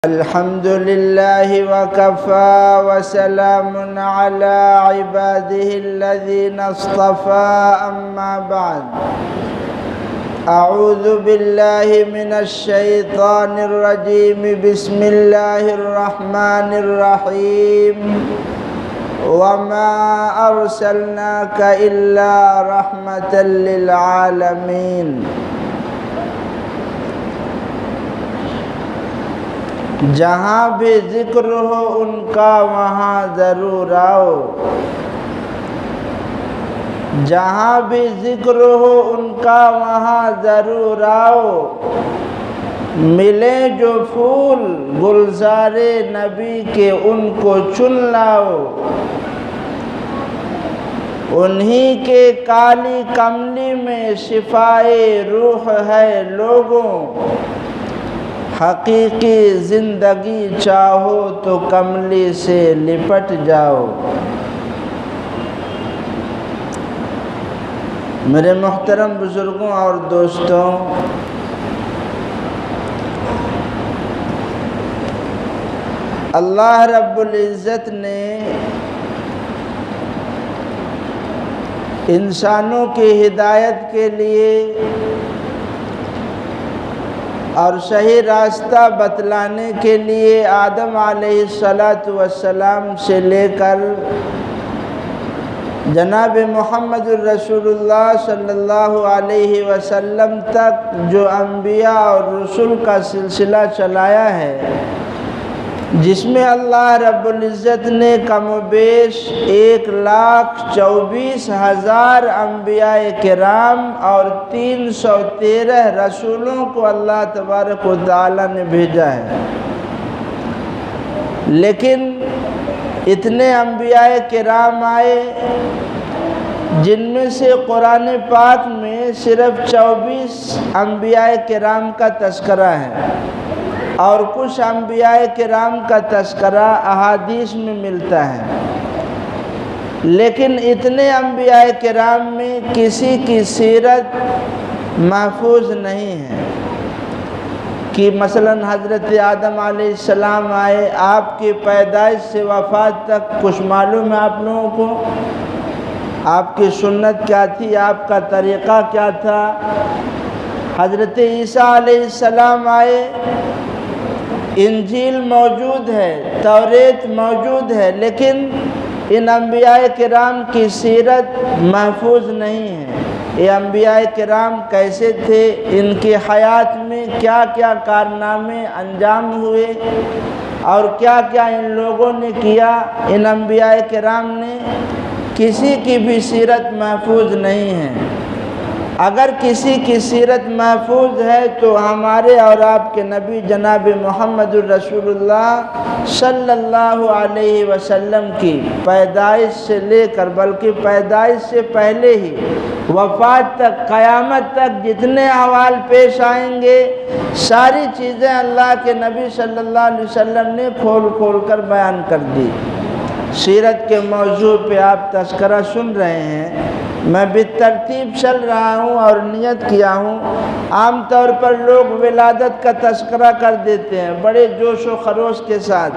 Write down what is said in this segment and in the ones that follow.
الحمد لله وكفى وسلام على عباده الذين اصطفى أما بعد أعوذ بالله من الشيطان الرجيم بسم الله الرحمن الرحيم وما أرسلناك إلا رحمة للعالمين جہاں بھی ذکر ہو ان کا وہاں ضرور آؤ، جہاں بھی ذکر ہو ان کا وہاں ضرور آؤ، ملیں جو پھول گلزار نبی کے ان کو چن لاؤ، انہی کے کالی کملی میں شفائے روح ہے لوگوں، حقیقی زندگی چاہو تو کملی سے لپٹ جاؤ۔ میرے محترم بزرگوں اور دوستوں، اللہ رب العزت نے انسانوں کی ہدایت کے لیے اور صحیح راستہ بتلانے کے لیے آدم علیہ السلام سے لے کر جناب محمد الرسول اللہ صلی اللہ علیہ وسلم تک جو انبیاء اور رسول کا سلسلہ چلایا ہے، جس میں اللہ رب العزت نے کم و بیش 1,24,000 انبیاء کرام اور 313 رسولوں کو اللہ تبارک و تعالی نے بھیجا ہے، لیکن اتنے انبیاء کرام آئے جن میں سے قرآن پاک میں صرف 24 انبیاء کرام کا تذکرہ ہے، اور کچھ انبیاء کرام کا تذکرہ احادیث میں ملتا ہے، لیکن اتنے انبیاء کرام میں کسی کی سیرت محفوظ نہیں ہے کہ مثلا حضرت آدم علیہ السلام آئے، آپ کی پیدائش سے وفات تک کچھ معلوم ہے آپ لوگوں کو؟ آپ کی سنت کیا تھی، آپ کا طریقہ کیا تھا؟ حضرت عیسیٰ علیہ السلام آئے، انجیل موجود ہے، توریت موجود ہے، لیکن ان انبیاء کرام کی سیرت محفوظ نہیں ہے۔ یہ انبیاء کرام کیسے تھے، ان کی حیات میں کیا کیا کارنامے انجام ہوئے اور کیا کیا ان لوگوں نے کیا، ان انبیاء کرام نے کسی کی بھی سیرت محفوظ نہیں ہے۔ اگر کسی کی سیرت محفوظ ہے تو ہمارے اور آپ کے نبی جناب محمد الرسول اللہ صلی اللہ علیہ وسلم کی پیدائش سے لے کر، بلکہ پیدائش سے پہلے ہی وفات تک، قیامت تک جتنے احوال پیش آئیں گے، ساری چیزیں اللہ کے نبی صلی اللہ علیہ وسلم نے کھول کھول کر بیان کر دی۔ سیرت کے موضوع پہ آپ تذکرہ سن رہے ہیں، میں بالترتیب چل رہا ہوں اور نیت کیا ہوں۔ عام طور پر لوگ ولادت کا تذکرہ کر دیتے ہیں بڑے جوش و خروش کے ساتھ،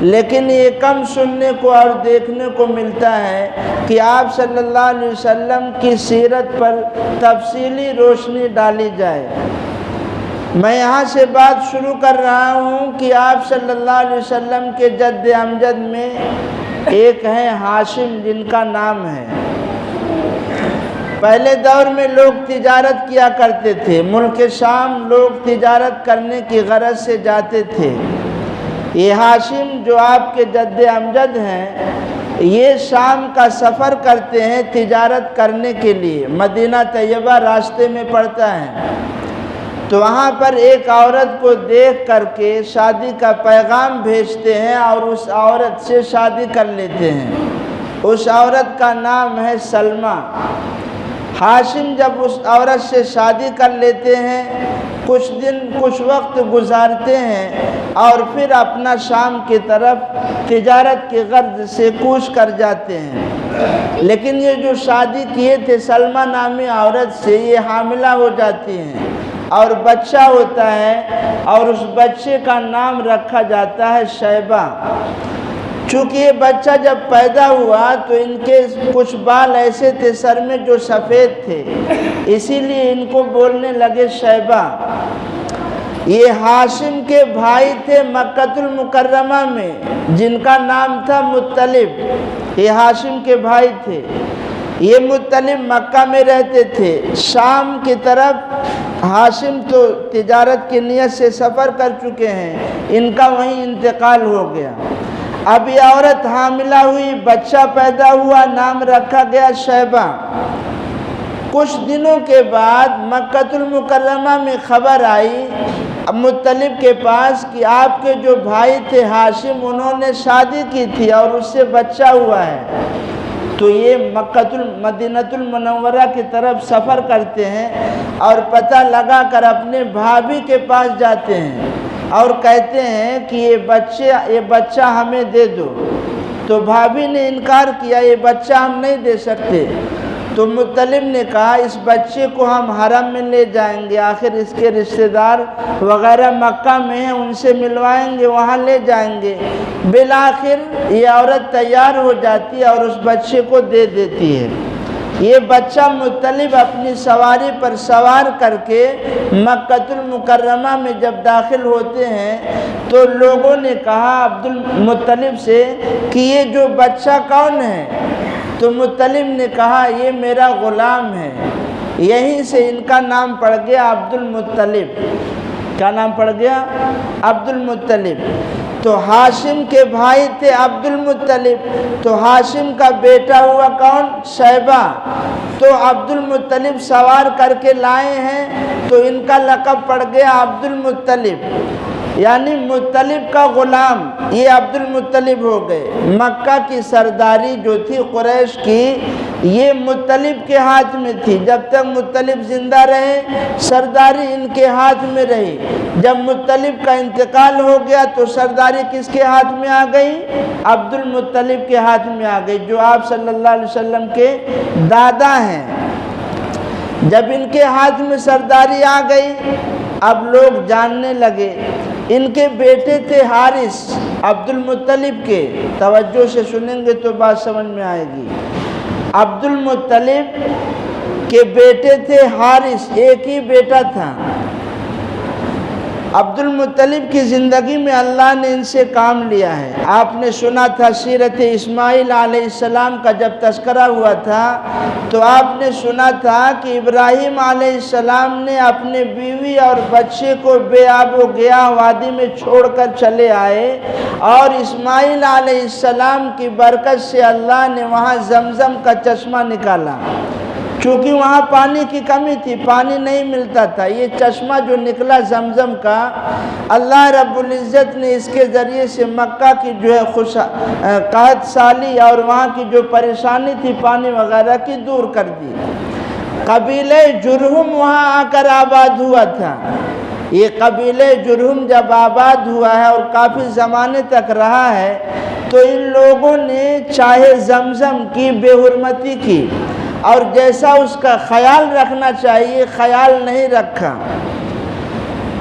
لیکن یہ کم سننے کو اور دیکھنے کو ملتا ہے کہ آپ صلی اللہ علیہ وسلم کی سیرت پر تفصیلی روشنی ڈالی جائے۔ میں یہاں سے بات شروع کر رہا ہوں کہ آپ صلی اللہ علیہ وسلم کے جد امجد میں ایک ہیں ہاشم، جن کا نام ہے۔ پہلے دور میں لوگ تجارت کیا کرتے تھے، ملک شام لوگ تجارت کرنے کی غرض سے جاتے تھے۔ یہ ہاشم جو آپ کے جد امجد ہیں، یہ شام کا سفر کرتے ہیں تجارت کرنے کے لیے، مدینہ طیبہ راستے میں پڑتا ہے، تو وہاں پر ایک عورت کو دیکھ کر کے شادی کا پیغام بھیجتے ہیں اور اس عورت سے شادی کر لیتے ہیں۔ اس عورت کا نام ہے سلمہ۔ ہاشم جب اس عورت سے شادی کر لیتے ہیں، کچھ دن کچھ وقت گزارتے ہیں اور پھر اپنا شام کی طرف تجارت کی غرض سے کوچ کر جاتے ہیں، لیکن یہ جو شادی کیے تھے سلمہ نامی عورت سے، یہ حاملہ ہو جاتی ہیں اور بچہ ہوتا ہے اور اس بچے کا نام رکھا جاتا ہے شیبہ۔ چونکہ یہ بچہ جب پیدا ہوا تو ان کے کچھ بال ایسے تھے سر میں جو سفید تھے، اسی لیے ان کو بولنے لگے شیبہ۔ یہ ہاشم کے بھائی تھے مکہ المکرمہ میں جن کا نام تھا مطلب، یہ ہاشم کے بھائی تھے۔ یہ مطلب مکہ میں رہتے تھے، شام کی طرف ہاشم تو تجارت کی نیت سے سفر کر چکے ہیں، ان کا وہیں انتقال ہو گیا۔ اب یہ عورت حاملہ ہوئی، بچہ پیدا ہوا، نام رکھا گیا شیبہ۔ کچھ دنوں کے بعد مکہ المکرمہ میں خبر آئی مطلب کے پاس کہ آپ کے جو بھائی تھے ہاشم، انہوں نے شادی کی تھی اور اس سے بچہ ہوا ہے۔ تو یہ مدینہ المنورہ کی طرف سفر کرتے ہیں اور پتہ لگا کر اپنے بھابھی کے پاس جاتے ہیں اور کہتے ہیں کہ یہ بچہ ہمیں دے دو۔ تو بھابھی نے انکار کیا، یہ بچہ ہم نہیں دے سکتے۔ تو مطلب نے کہا اس بچے کو ہم حرم میں لے جائیں گے، آخر اس کے رشتہ دار وغیرہ مکہ میں ہیں، ان سے ملوائیں گے، وہاں لے جائیں گے۔ بالآخر یہ عورت تیار ہو جاتی ہے اور اس بچے کو دے دیتی ہے۔ یہ بچہ مطلب اپنی سواری پر سوار کر کے مکہ المکرمہ میں جب داخل ہوتے ہیں تو لوگوں نے کہا عبد المطلب سے کہ یہ جو بچہ کون ہے؟ تو مطلب نے کہا یہ میرا غلام ہے۔ یہیں سے ان کا نام پڑ گیا عبد المطلب۔ کیا نام پڑ گیا؟ عبد المطلب۔ تو ہاشم کے بھائی تھے عبد المطلب، تو ہاشم کا بیٹا ہوا کون؟ شیبہ۔ تو عبد المطلب سوار کر کے لائے ہیں تو ان کا لقب پڑ گیا عبد المطلب، یعنی مطلب کا غلام، یہ عبد المطلب ہو گئے۔ مکہ کی سرداری جو تھی قریش کی، یہ مطلب کے ہاتھ میں تھی۔ جب تک مطلب زندہ رہے سرداری ان کے ہاتھ میں رہی۔ جب مطلب کا انتقال ہو گیا تو سرداری کس کے ہاتھ میں آ گئی؟ عبد المطلب کے ہاتھ میں آ گئی، جو آپ صلی اللہ علیہ وسلم کے دادا ہیں۔ جب ان کے ہاتھ میں سرداری آ گئی، اب لوگ جاننے لگے۔ ان کے بیٹے تھے حارث، عبد المطلب کے، توجہ سے سنیں گے تو بات سمجھ میں آئے گی۔ عبد المطلب کے بیٹے تھے حارث، ایک ہی بیٹا تھا۔ عبد المطلب کی زندگی میں اللہ نے ان سے کام لیا ہے۔ آپ نے سنا تھا سیرت اسماعیل علیہ السلام کا جب تذکرہ ہوا تھا تو آپ نے سنا تھا کہ ابراہیم علیہ السلام نے اپنے بیوی اور بچے کو بے آب و گیاہ وادی میں چھوڑ کر چلے آئے، اور اسماعیل علیہ السلام کی برکت سے اللہ نے وہاں زمزم کا چشمہ نکالا۔ چونکہ وہاں پانی کی کمی تھی، پانی نہیں ملتا تھا، یہ چشمہ جو نکلا زمزم کا، اللہ رب العزت نے اس کے ذریعے سے مکہ کی جو ہے قحط سالی اور وہاں کی جو پریشانی تھی پانی وغیرہ کی دور کر دی۔ قبیلہ جرہم وہاں آ کر آباد ہوا تھا۔ یہ قبیلہ جرہم جب آباد ہوا ہے اور کافی زمانے تک رہا ہے تو ان لوگوں نے چاہے زمزم کی بے حرمتی کی اور جیسا اس کا خیال رکھنا چاہیے خیال نہیں رکھا۔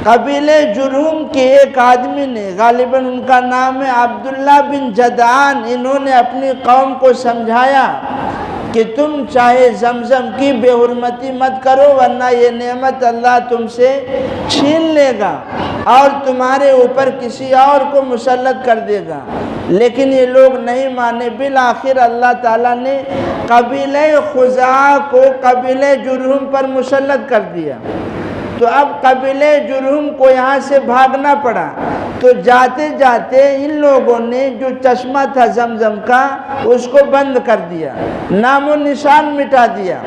قبیلہ جرہم کے ایک آدمی نے، غالباً ان کا نام ہے عبداللہ بن جدعان، انہوں نے اپنی قوم کو سمجھایا کہ تم چاہے زمزم کی بے حرمتی مت کرو ورنہ یہ نعمت اللہ تم سے چھین لے گا اور تمہارے اوپر کسی اور کو مسلط کر دے گا۔ لیکن یہ لوگ نہیں مانے۔ بالآخر اللہ تعالیٰ نے قبیلہ خزاعہ کو قبیلہ جرہم پر مسلط کر دیا۔ تو اب قبیلہ جرہم کو یہاں سے بھاگنا پڑا۔ تو جاتے جاتے ان لوگوں نے جو چشمہ تھا زمزم کا اس کو بند کر دیا، نام و نشان مٹا دیا۔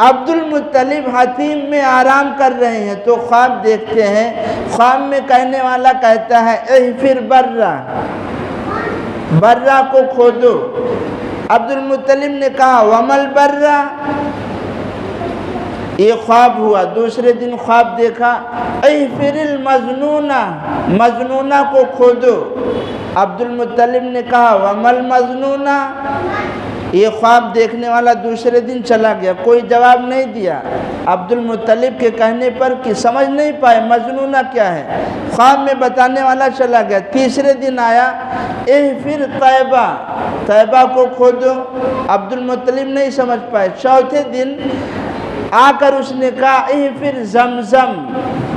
عبد المطلب حتیم میں آرام کر رہے ہیں تو خواب دیکھتے ہیں۔ خواب میں کہنے والا کہتا ہے احفر برا، برا کو کھودو۔ عبد المطلب نے کہا ومل برا، یہ خواب ہوا۔ دوسرے دن خواب دیکھا احفر المظنونہ، مظنونہ کو کھودو۔ عبد المطلب نے کہا ومل مظنونہ، یہ خواب دیکھنے والا دوسرے دن چلا گیا، کوئی جواب نہیں دیا عبد المطلب کے کہنے پر کہ سمجھ نہیں پائے مظنونہ کیا ہے، خواب میں بتانے والا چلا گیا۔ تیسرے دن آیا، پھر طیبہ کو کھودو، عبد المطلب نہیں سمجھ پائے۔ چوتھے دن آ کر اس نے کہا پھر زمزم،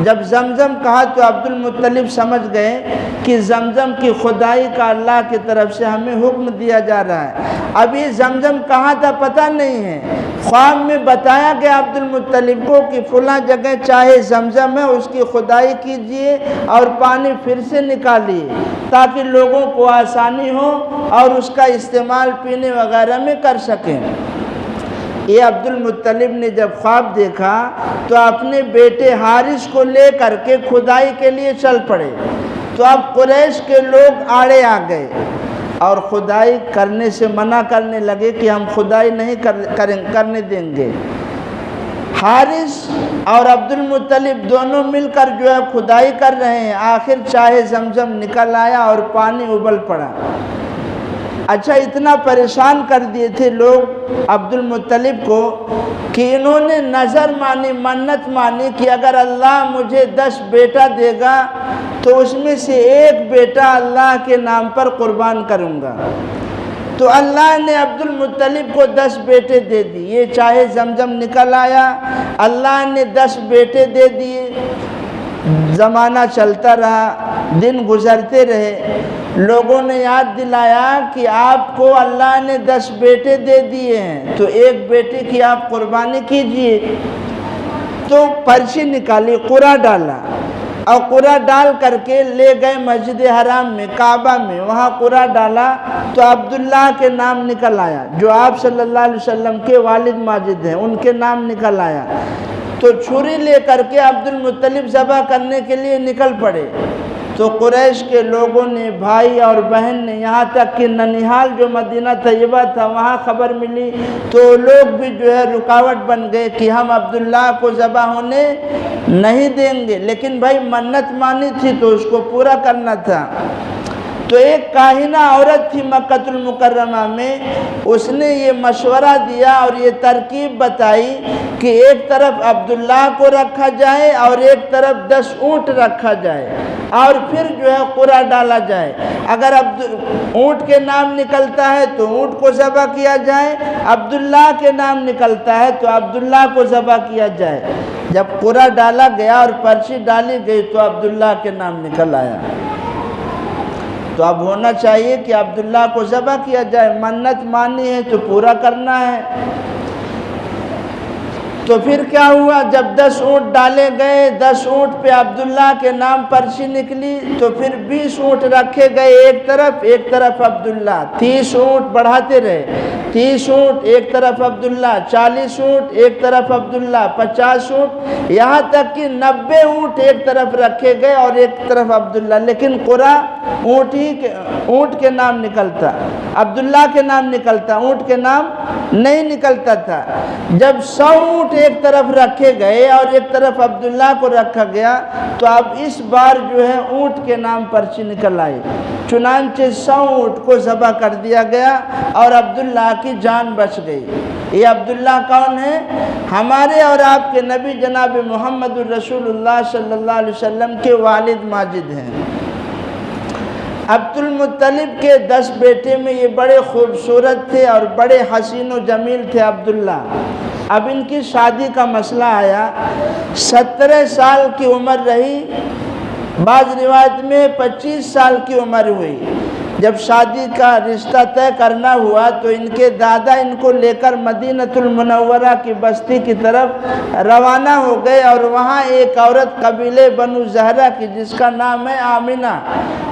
جب زمزم کہا تو عبد المطلب سمجھ گئے کہ زمزم کی خدائی کا اللہ کی طرف سے ہمیں حکم دیا جا رہا ہے۔ اب یہ زمزم کہاں تھا پتہ نہیں ہے، خواب میں بتایا گیا عبد المطلب کو کہ فلاں جگہ چاہے زمزم ہے، اس کی خدائی کیجئے اور پانی پھر سے نکالیے تاکہ لوگوں کو آسانی ہو اور اس کا استعمال پینے وغیرہ میں کر سکیں۔ یہ عبد المطلب نے جب خواب دیکھا تو اپنے بیٹے حارث کو لے کر کے کھدائی کے لیے چل پڑے، تو اب قریش کے لوگ آڑے آ گئے اور کھدائی کرنے سے منع کرنے لگے کہ ہم کھدائی نہیں کرنے دیں گے۔ حارث اور عبد المطلب دونوں مل کر جو ہے کھدائی کر رہے ہیں، آخر چاہے زمزم نکل آیا اور پانی ابل پڑا۔ اچھا، اتنا پریشان کر دیے تھے لوگ عبد المطلب کو کہ انہوں نے نظر مانی، منت مانی کہ اگر اللہ مجھے 10 بیٹا دے گا تو اس میں سے ایک بیٹا اللہ کے نام پر قربان کروں گا۔ تو اللہ نے عبد المطلب کو 10 بیٹے دے دیے، چاہے زمزم نکل آیا، اللہ نے 10 بیٹے دے دیے۔ زمانہ چلتا رہا، دن گزرتے رہے، لوگوں نے یاد دلایا کہ آپ کو اللہ نے 10 بیٹے دے دیے ہیں تو ایک بیٹے کی آپ قربانی کیجئے۔ تو پرچی نکالی، قرعہ ڈالا اور قرعہ ڈال کر کے لے گئے مسجد حرام میں، کعبہ میں، وہاں قرعہ ڈالا تو عبداللہ کے نام نکل آیا جو آپ صلی اللہ علیہ وسلم کے والد ماجد ہیں، ان کے نام نکل آیا۔ تو چھری لے کر کے عبد المطلب ذبح کرنے کے لیے نکل پڑے، تو قریش کے لوگوں نے، بھائی اور بہن نے، یہاں تک کہ ننیحال جو مدینہ طیبہ تھا وہاں خبر ملی تو لوگ بھی جو ہے رکاوٹ بن گئے کہ ہم عبداللہ کو ذبح ہونے نہیں دیں گے، لیکن بھائی منت مانی تھی تو اس کو پورا کرنا تھا۔ تو ایک کاہنہ عورت تھی مکہ المکرمہ میں، اس نے یہ مشورہ دیا اور یہ ترکیب بتائی کہ ایک طرف عبداللہ کو رکھا جائے اور ایک طرف 10 اونٹ رکھا جائے اور پھر جو ہے قرعہ ڈالا جائے۔ اگر اونٹ کے نام نکلتا ہے تو اونٹ کو ذبح کیا جائے، عبداللہ کے نام نکلتا ہے تو عبداللہ کو ذبح کیا جائے۔ جب قرعہ ڈالا گیا اور پرچی ڈالی گئی تو عبداللہ کے نام نکل آیا۔ تو اب ہونا چاہیے کہ عبداللہ کو ذبح کیا جائے، منت مانی ہے تو پورا کرنا ہے۔ تو پھر کیا ہوا، جب 10 اونٹ ڈالے گئے، 10 اونٹ پہ عبداللہ کے نام پرچی نکلی تو پھر 20 اونٹ رکھے گئے ایک طرف عبداللہ، 30 اونٹ بڑھاتے رہے، 30 اونٹ ایک طرف عبداللہ، 40 اونٹ ایک طرف عبداللہ، 50 اونٹ، یہاں تک کہ 90 اونٹ ایک طرف رکھے گئے اور ایک طرف عبداللہ، لیکن قرعہ اونٹ کے نام نکلتا، عبداللہ کے نام نکلتا، اونٹ کے نام نہیں نکلتا تھا۔ جب 100 اونٹ ایک طرف رکھے گئے اور ایک طرف عبداللہ کو رکھا گیا تو اب اس بار جو ہے اونٹ کے نام پرچی نکل آئی، چنانچہ 100 اونٹ کو ذبح کر دیا گیا اور عبداللہ کی جان بچ گئی۔ یہ عبداللہ کون ہے؟ ہمارے اور آپ کے نبی جناب محمد الرسول اللہ صلی اللہ علیہ وسلم کے والد ماجد ہیں۔ عبد المطلب کے 10 بیٹے میں یہ بڑے خوبصورت تھے اور بڑے حسین و جمیل تھے عبداللہ۔ اب ان کی شادی کا مسئلہ آیا، 17 سال کی عمر رہی، بعض روایت میں 25 سال کی عمر ہوئی۔ جب شادی کا رشتہ طے کرنا ہوا تو ان کے دادا ان کو لے کر مدینہ المنورہ کی بستی کی طرف روانہ ہو گئے اور وہاں ایک عورت قبیلے بنو زہرہ کی جس کا نام ہے آمنہ،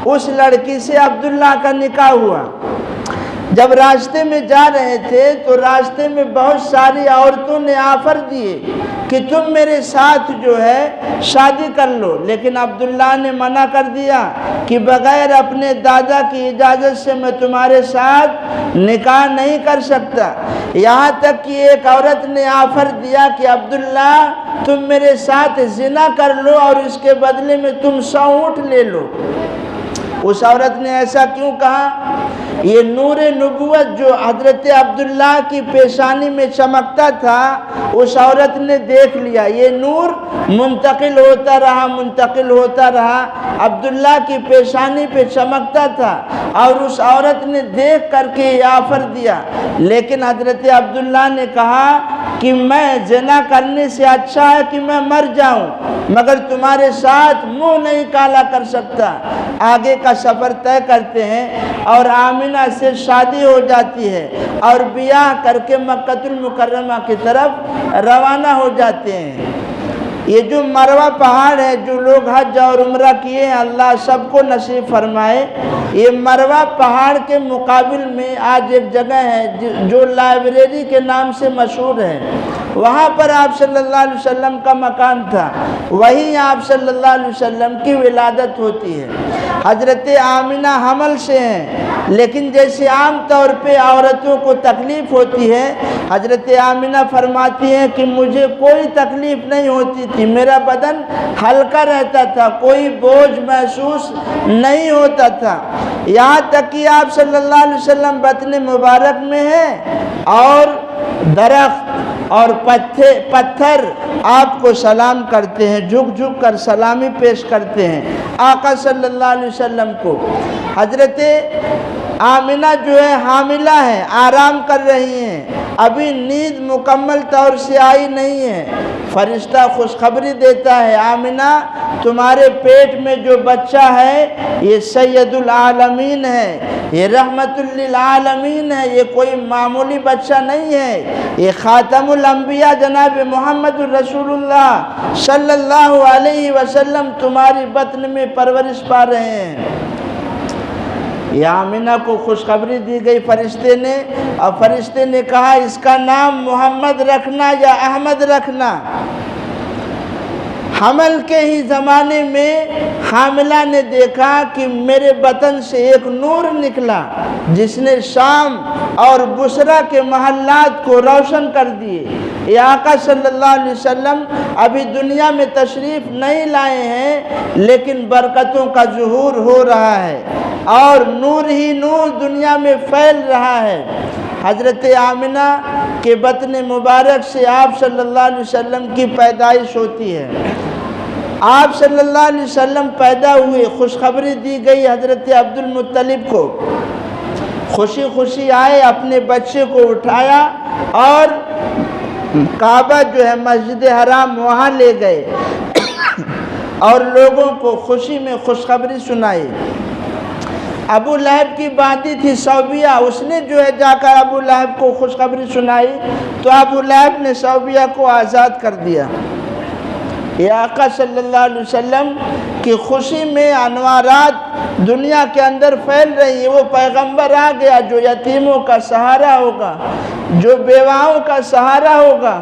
اس لڑکی سے عبداللہ کا نکاح ہوا۔ جب راستے میں جا رہے تھے تو راستے میں بہت ساری عورتوں نے آفر دیے کہ تم میرے ساتھ جو ہے شادی کر لو، لیکن عبداللہ نے منع کر دیا کہ بغیر اپنے دادا کی اجازت سے میں تمہارے ساتھ نکاح نہیں کر سکتا۔ یہاں تک کہ ایک عورت نے آفر دیا کہ عبداللہ تم میرے ساتھ زنا کر لو اور اس کے بدلے میں تم 100 اونٹ لے لو۔ اس عورت نے ایسا کیوں کہا؟ یہ نور نبوت جو حضرت عبداللہ کی پیشانی میں چمکتا تھا، اس عورت نے دیکھ لیا، یہ نور منتقل ہوتا رہا، عبداللہ کی پیشانی پہ چمکتا تھا، اور اس عورت نے دیکھ کر کے یہ آفر دیا۔ لیکن حضرت عبداللہ نے کہا کہ میں زنا کرنے سے اچھا ہے کہ میں مر جاؤں، مگر تمہارے ساتھ منہ نہیں کالا کر سکتا۔ آگے کا سفر طے کرتے ہیں اور آمنہ سے شادی ہو جاتی ہے اور بیاہ کر کے مکہ المکرمہ کی طرف روانہ ہو جاتے ہیں۔ یہ جو مروہ پہاڑ ہے، جو لوگ حج اور عمرہ کیے ہیں، اللہ سب کو نصیب فرمائے۔ یہ مروہ پہاڑ کے مقابل میں آج ایک جگہ ہے جو لائبریری کے نام سے مشہور ہے، وہاں پر آپ صلی اللہ علیہ وسلم کا مکان تھا، وہیں آپ صلی اللہ علیہ وسلم کی ولادت ہوتی ہے۔ حضرت آمنہ حمل سے ہیں، لیکن جیسے عام طور پہ عورتوں کو تکلیف ہوتی ہے، حضرت آمنہ فرماتی ہیں کہ مجھے کوئی تکلیف نہیں ہوتی تھی، میرا بدن ہلکا رہتا تھا، کوئی بوجھ محسوس نہیں ہوتا تھا، یہاں تک کہ آپ صلی اللہ علیہ وسلم بطن مبارک میں ہیں اور درخت اور پتھر آپ کو سلام کرتے ہیں، جھک جھک کر سلامی پیش کرتے ہیں آقا صلی اللہ علیہ وسلم کو۔ حضرت آمنہ جو ہے حاملہ ہیں، آرام کر رہی ہیں، ابھی نیند مکمل طور سے آئی نہیں ہے۔ فرشتہ خوشخبری دیتا ہے، آمنہ تمہارے پیٹ میں جو بچہ ہے یہ سید العالمین ہے، یہ رحمت للعالمین ہے، یہ کوئی معمولی بچہ نہیں ہے، یہ خاتم الانبیاء جناب محمد الرسول اللہ صلی اللہ علیہ وسلم تمہاری بطن میں پرورش پا رہے ہیں۔ یہ آمنہ کو خوشخبری دی گئی فرشتے نے، اور فرشتے نے کہا اس کا نام محمد رکھنا یا احمد رکھنا۔ حمل کے ہی زمانے میں حاملہ نے دیکھا کہ میرے بطن سے ایک نور نکلا جس نے شام اور بصرہ کے محلات کو روشن کر دیے۔ یہ آقا صلی اللہ علیہ وسلم ابھی دنیا میں تشریف نہیں لائے ہیں، لیکن برکتوں کا ظہور ہو رہا ہے اور نور ہی نور دنیا میں پھیل رہا ہے۔ حضرت آمنہ کے بطن مبارک سے آپ صلی اللہ علیہ وسلم کی پیدائش ہوتی ہے۔ آپ صلی اللہ علیہ وسلم پیدا ہوئے، خوشخبری دی گئی حضرت عبد المطلب کو، خوشی خوشی آئے، اپنے بچے کو اٹھایا اور کعبہ جو ہے مسجد حرام وہاں لے گئے اور لوگوں کو خوشی میں خوشخبری سنائی۔ ابو لہب کی باندی تھی صوبیہ، اس نے جو ہے جا کر ابو لہب کو خوشخبری سنائی تو ابو لہب نے صوبیہ کو آزاد کر دیا۔ یہ آقا صلی اللہ علیہ وسلم کی خوشی میں انوارات دنیا کے اندر پھیل رہی ہیں۔ وہ پیغمبر آ گیا جو یتیموں کا سہارا ہوگا، جو بیواؤں کا سہارا ہوگا۔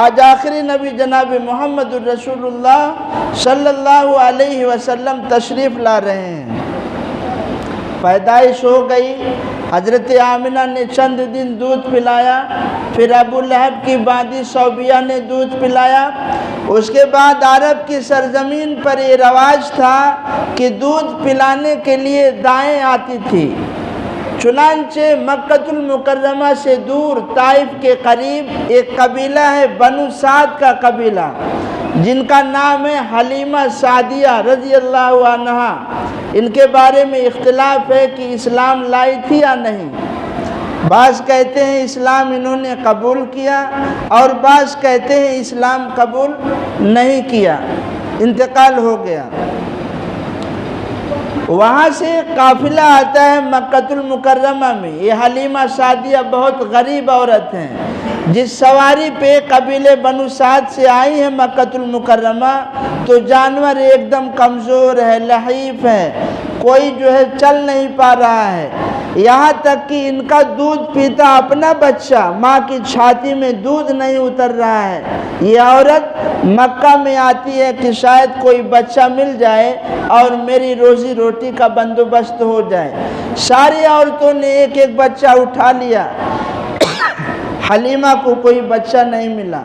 آج آخری نبی جناب محمد الرسول اللہ صلی اللہ علیہ وسلم تشریف لا رہے ہیں۔ پیدائش ہو گئی، حضرت آمنہ نے چند دن دودھ پلایا، پھر ابو لہب کی باندی صوبیہ نے دودھ پلایا۔ اس کے بعد عرب کی سرزمین پر یہ رواج تھا کہ دودھ پلانے کے لیے دائیں آتی تھی۔ چنانچہ مکہ المکرمہ سے دور طائف کے قریب ایک قبیلہ ہے، بنو سعد کا قبیلہ، جن کا نام ہے حلیمہ سعدیہ رضی اللہ عنہا۔ ان کے بارے میں اختلاف ہے کہ اسلام لائی تھی یا نہیں۔ بعض کہتے ہیں اسلام انہوں نے قبول کیا اور بعض کہتے ہیں اسلام قبول نہیں کیا، انتقال ہو گیا۔ وہاں سے قافلہ آتا ہے مکہ المکرمہ میں۔ یہ حلیمہ سعدیہ بہت غریب عورت ہیں، جس سواری پہ قبیلے بنو سعد سے آئی ہیں مکہ المکرمہ تو جانور ایک دم کمزور ہے، لحیف ہے، کوئی جو ہے چل نہیں پا رہا ہے، یہاں تک کہ ان کا دودھ پیتا اپنا بچہ ماں کی چھاتی میں دودھ نہیں اتر رہا ہے۔ یہ عورت مکہ میں آتی ہے کہ شاید کوئی بچہ مل جائے اور میری روزی روٹی کا بندوبست ہو جائے۔ ساری عورتوں نے ایک ایک بچہ اٹھا لیا، حلیمہ کو کوئی بچہ نہیں ملا۔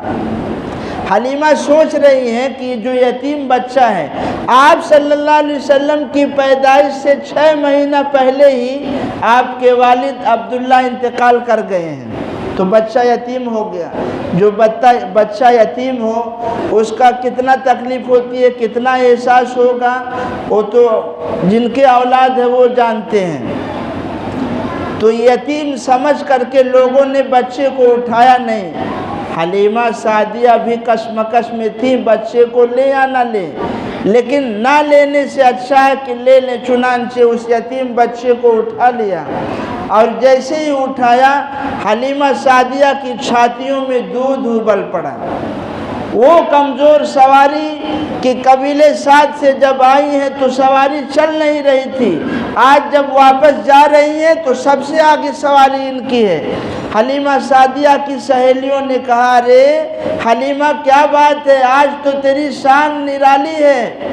حلیمہ سوچ رہی ہیں کہ جو یتیم بچہ ہے، آپ صلی اللہ علیہ وسلم کی پیدائش سے 6 مہینہ پہلے ہی آپ کے والد عبداللہ انتقال کر گئے ہیں، تو بچہ یتیم ہو گیا۔ جو بچہ یتیم ہو اس کا کتنا تکلیف ہوتی ہے، کتنا احساس ہوگا، وہ تو جن کے اولاد ہے وہ جانتے ہیں۔ تو یتیم سمجھ کر کے لوگوں نے بچے کو اٹھایا نہیں۔ حلیمہ سعدیہ بھی کشمکش میں تھی بچے کو لے یا نہ لے، لیکن نہ لینے سے اچھا ہے کہ لے لیں، چنانچہ اس یتیم بچے کو اٹھا لیا، اور جیسے ہی اٹھایا حلیمہ سعدیہ کی چھاتیوں میں دودھ ابل پڑا۔ وہ کمزور سواری کہ قبیلے سعد سے جب آئی ہیں تو سواری چل نہیں رہی تھی، آج جب واپس جا رہی ہیں تو سب سے آگے سواری ان کی ہے۔ حلیمہ سعدیہ کی سہیلیوں نے کہا، ارے حلیمہ کیا بات ہے، آج تو تیری شان نرالی ہے،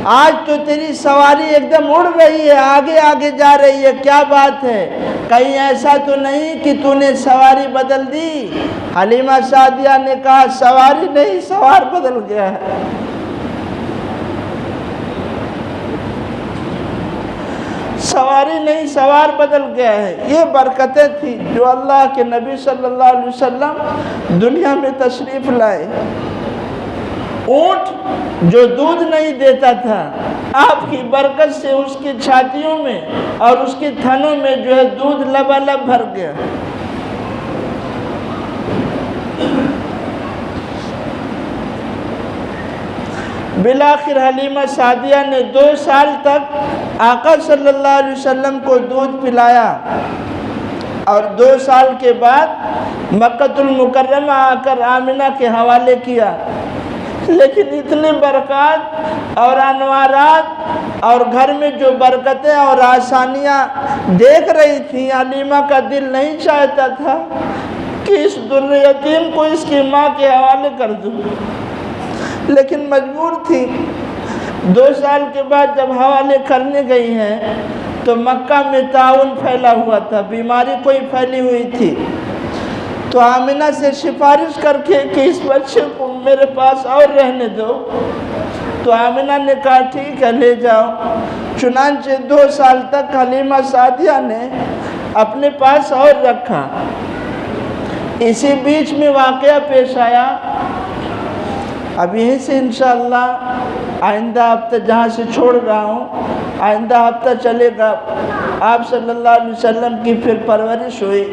آج تو تیری سواری ایک دم اڑ رہی ہے، آگے آگے جا رہی ہے، کیا بات ہے، کہیں ایسا تو نہیں کہ تو نے سواری بدل دی؟ حلیمہ سعدیہ نے کہا، سواری نہیں، سوار بدل گیا ہے۔ سواری نہیں، سوار بدل گیا ہے۔ یہ برکتیں تھیں جو اللہ کے نبی صلی اللہ علیہ وسلم دنیا میں تشریف لائے۔ اونٹ جو دودھ نہیں دیتا تھا، آپ کی برکت سے اس کی چھاتیوں میں اور اس کے تھنوں میں جو ہے دودھ لبالب بھر گیا۔ بالآخر حلیمہ سعدیہ نے 2 سال تک آقا صلی اللہ علیہ وسلم کو دودھ پلایا، اور 2 سال کے بعد مکہ المکرمہ آ کر آمنہ کے حوالے کیا۔ لیکن اتنے برکات اور انوارات اور گھر میں جو برکتیں اور آسانیاں دیکھ رہی تھیں، حلیمہ کا دل نہیں چاہتا تھا کہ اس در یتیم کو اس کی ماں کے حوالے کر دوں، لیکن مجبور تھی۔ 2 سال کے بعد جب حوالے کرنے گئی ہیں تو مکہ میں طاعون پھیلا ہوا تھا، بیماری کوئی پھیلی ہوئی تھی، تو آمنہ سے سفارش کر کے کہ اس بچے کو میرے پاس اور رہنے دو، تو آمنہ نے کہا ٹھیک ہے لے جاؤ۔ چنانچہ 2 سال تک حلیمہ سعدیہ نے اپنے پاس اور رکھا۔ اسی بیچ میں واقعہ پیش آیا، اب یہیں سے انشاءاللہ آئندہ ہفتہ جہاں سے چھوڑ رہا ہوں، آئندہ ہفتہ چلے گا، آپ صلی اللہ علیہ وسلم کی پھر پرورش ہوئی۔